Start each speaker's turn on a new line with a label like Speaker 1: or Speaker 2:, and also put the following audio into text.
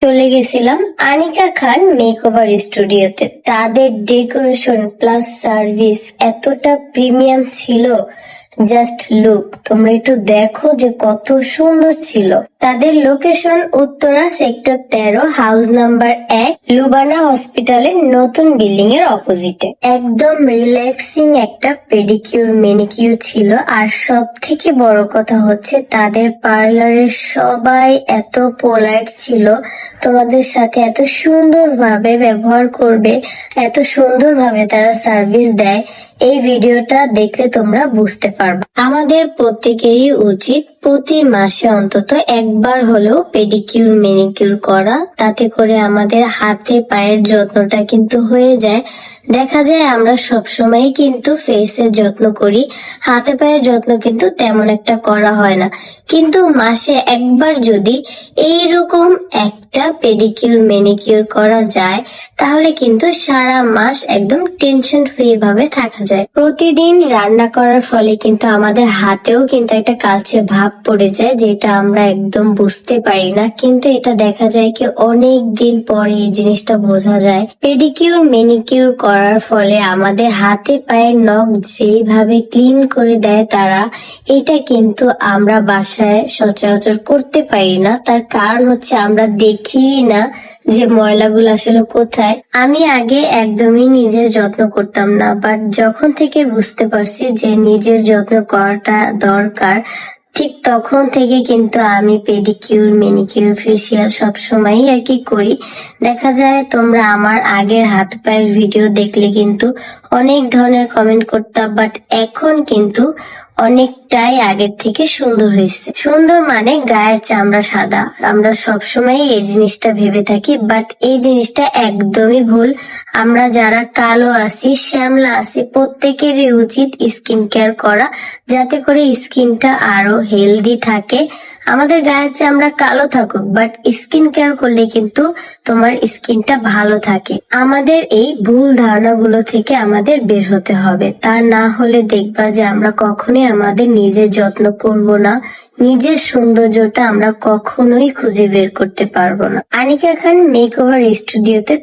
Speaker 1: চলে গেছিলাম আনিকা খান মেকওভার স্টুডিওতে। তাদের ডেকোরেশন প্লাস সার্ভিস এতটা প্রিমিয়াম ছিল, জাস্ট লুক, তোমরা একটু দেখো যে কত সুন্দর ছিল। তাদের location Uttara sector 13, house number 1, Lubana হসপিটালের নতুন বিল্ডিং এর অপোজিটে। একদম রিল্যাক্সিং একটা পেডিকিউর মেনিকিউর ছিল। আর সব থেকে বড় কথা হচ্ছে তাদের পার্লারের সবাই এত পোলাইট ছিল, তোমাদের সাথে এত সুন্দরভাবে ব্যবহার করবে, এত সুন্দরভাবে তারা সার্ভিস দেয়। এই ভিডিওটা দেখলে তোমরা বুঝতে পারবে। আমাদের প্রত্যেকেরই উচিত প্রতি মাসে অন্তত একবার হলেও পেডিকিউর মেনিকিউর করা, তাতে করে আমাদের হাতে পায়ের যত্নটা কিন্তু হয়ে যায়। দেখা যায় আমরা সবসময় কিন্তু ফেসের যত্ন করি, হাতে পায়ের যত্ন কিন্তু তেমন একটা করা হয় না। কিন্তু মাসে একবার যদি এইরকম একটা পেডিকিউর মেনিকিউর করা যায়, তাহলে কিন্তু সারা মাস একদম টেনশন ফ্রি ভাবে থাকা যায়। প্রতিদিন রান্না করার ফলে কিন্তু আমাদের হাতেও কিন্তু একটা কালচে ভাব পড়ে যায়, যেটা আমরা একদম বুঝতে পারি না, কিন্তু এটা দেখা যায় কি অনেক দিন পরে এই জিনিসটা বোঝা যায়। পেডিকিউর মেনিকিউর করার ফলে আমাদের হাতে পায়ের নখ যেভাবে ক্লিন করে দেয় তারা, এটা কিন্তু আমরা বাসায় সচরাচর করতে পারি না। তার কারণ হচ্ছে আমরা দেখি না যে ময়লাগুলো আসলে কোথায়। আমি আগে একদমই নিজের যত্ন করতাম না, বাট যখন থেকে বুঝতে পারছি যে নিজের যত্ন করাটা দরকার, ঠিক তখন থেকে কিন্তু আমি পেডিকিউর মেনিকিউর ফেসিয়াল সবসময়ই আর কি করি। দেখা যায় তোমরা আমার আগের হাত পায়ের ভিডিও দেখলে কিন্তু অনেক ধরনের কমেন্ট করতাম, বাট এখন কিন্তু অনেকটাই আগের থেকে সুন্দর হয়েছে। সুন্দর মানে গায়ের চামড়া সাদা, আমরা সবসময় এই জিনিসটা ভেবে থাকি, বাট এই জিনিসটা একদমই ভুল। আমরা যারা কালো আছি, শ্যামলা আছি, প্রত্যেকেরই উচিত স্কিন কেয়ার করা, যাতে করে স্কিনটা আরো হেলদি থাকে। আমাদের গায়ের চামড়া কালো থাকুক, বাট স্কিন কেয়ার করলে কিন্তু তোমার স্কিনটা ভালো থাকে। আমাদের এই ভুল ধারণাগুলো থেকে আমাদের বের হতে হবে, তা না হলে দেখবা যে আমরা কখনোই আমাদের নিজের যত্ন করব না, নিজের সৌন্দর্যটা আমরা কখনোই খুঁজে বের করতে পারবো না। আনিকা খান মেকওভার স্টুডিওতে